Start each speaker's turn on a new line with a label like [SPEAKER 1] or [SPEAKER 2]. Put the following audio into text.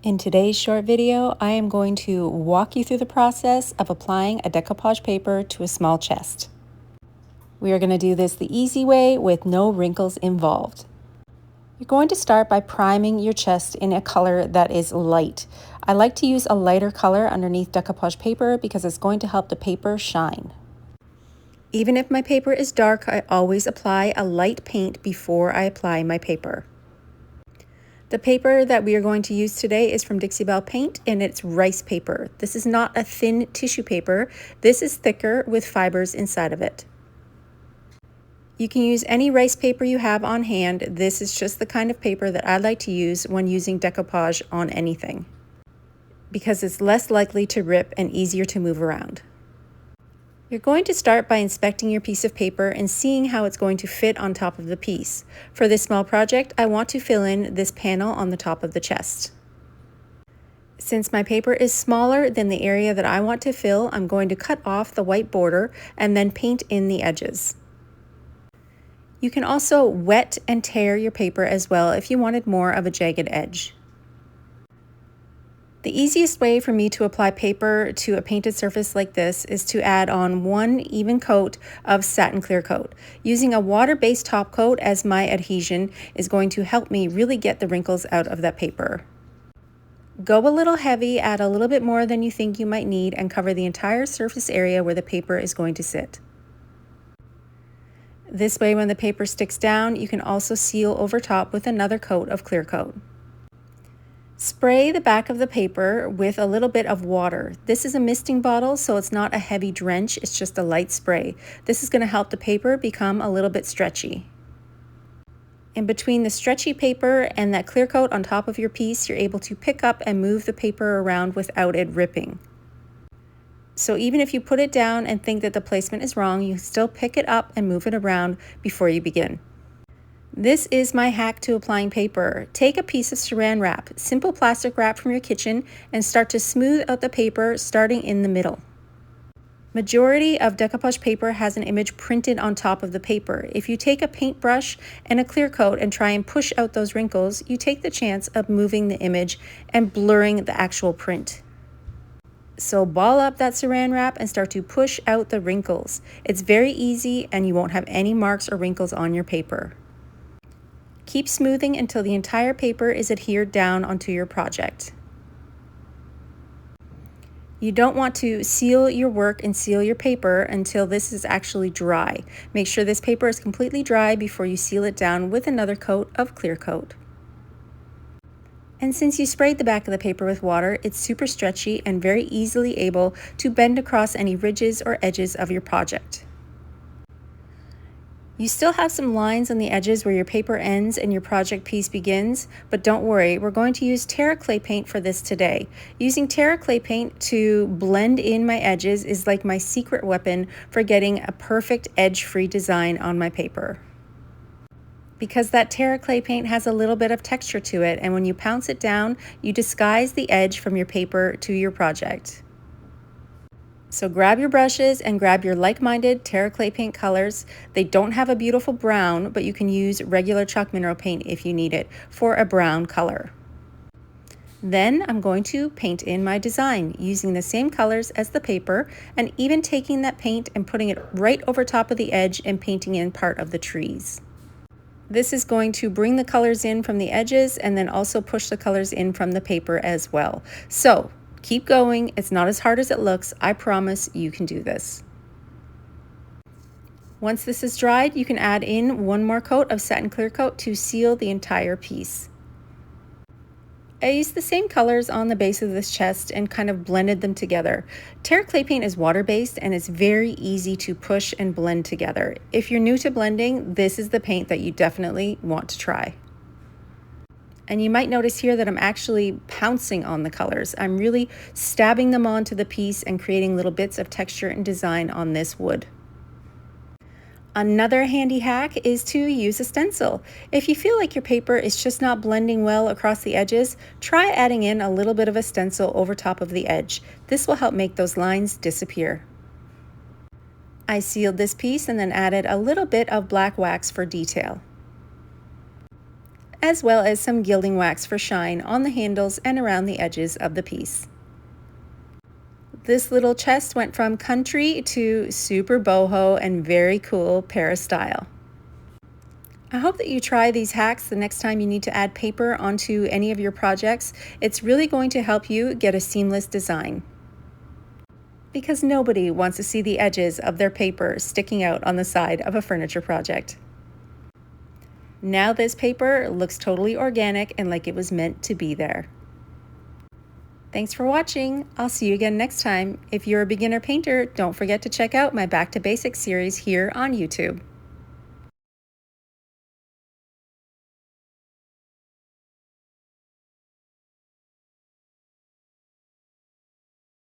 [SPEAKER 1] In today's short video, I am going to walk you through the process of applying a decoupage paper to a small chest. We are going to do this the easy way with no wrinkles involved. You're going to start by priming your chest in a color that is light. I like to use a lighter color underneath decoupage paper because it's going to help the paper shine. Even if my paper is dark, I always apply a light paint before I apply my paper. The paper that we are going to use today is from Dixie Belle Paint, and it's rice paper. This is not a thin tissue paper. This is thicker with fibers inside of it. You can use any rice paper you have on hand. This is just the kind of paper that I like to use when using decoupage on anything, because it's less likely to rip and easier to move around. You're going to start by inspecting your piece of paper and seeing how it's going to fit on top of the piece. For this small project, I want to fill in this panel on the top of the chest. Since my paper is smaller than the area that I want to fill, I'm going to cut off the white border and then paint in the edges. You can also wet and tear your paper as well if you wanted more of a jagged edge. The easiest way for me to apply paper to a painted surface like this is to add on one even coat of satin clear coat. Using a water-based top coat as my adhesion is going to help me really get the wrinkles out of that paper. Go a little heavy, add a little bit more than you think you might need, and cover the entire surface area where the paper is going to sit. This way, when the paper sticks down, you can also seal over top with another coat of clear coat. Spray the back of the paper with a little bit of water. This is a misting bottle, so it's not a heavy drench, it's just a light spray. This is going to help the paper become a little bit stretchy. In between the stretchy paper and that clear coat on top of your piece, you're able to pick up and move the paper around without it ripping. So even if you put it down and think that the placement is wrong, you still pick it up and move it around before you begin. This is my hack to applying paper. Take a piece of saran wrap, simple plastic wrap from your kitchen, and start to smooth out the paper starting in the middle. Majority of decoupage paper has an image printed on top of the paper. If you take a paintbrush and a clear coat and try and push out those wrinkles, you take the chance of moving the image and blurring the actual print. So ball up that saran wrap and start to push out the wrinkles. It's very easy and you won't have any marks or wrinkles on your paper. Keep smoothing until the entire paper is adhered down onto your project. You don't want to seal your work and seal your paper until this is actually dry. Make sure this paper is completely dry before you seal it down with another coat of clear coat. And since you sprayed the back of the paper with water, it's super stretchy and very easily able to bend across any ridges or edges of your project. You still have some lines on the edges where your paper ends and your project piece begins, but don't worry, we're going to use Terra clay paint for this today. Using Terra clay paint to blend in my edges is like my secret weapon for getting a perfect edge-free design on my paper. Because that Terra clay paint has a little bit of texture to it, and when you pounce it down, you disguise the edge from your paper to your project. So grab your brushes and grab your like-minded Terra clay paint colors. They don't have a beautiful brown, but you can use regular chalk mineral paint if you need it for a brown color. Then I'm going to paint in my design using the same colors as the paper, and even taking that paint and putting it right over top of the edge and painting in part of the trees. This is going to bring the colors in from the edges and then also push the colors in from the paper as well. So keep going. It's not as hard as it looks. I promise you can do this. Once this is dried, you can add in one more coat of satin clear coat to seal the entire piece. I used the same colors on the base of this chest and kind of blended them together. Terra clay paint is water-based and it's very easy to push and blend together. If you're new to blending, this is the paint that you definitely want to try. And you might notice here that I'm actually pouncing on the colors. I'm really stabbing them onto the piece and creating little bits of texture and design on this wood. Another handy hack is to use a stencil. If you feel like your paper is just not blending well across the edges, try adding in a little bit of a stencil over top of the edge. This will help make those lines disappear. I sealed this piece and then added a little bit of black wax for detail. as well as some gilding wax for shine on the handles and around the edges of the piece. This little chest went from country to super boho and very cool Paris style. I hope that you try these hacks the next time you need to add paper onto any of your projects. It's really going to help you get a seamless design, because nobody wants to see the edges of their paper sticking out on the side of a furniture project. Now this paper looks totally organic and like it was meant to be there. Thanks for watching. I'll see you again next time. If you're a beginner painter, don't forget to check out my Back to Basics series here on YouTube.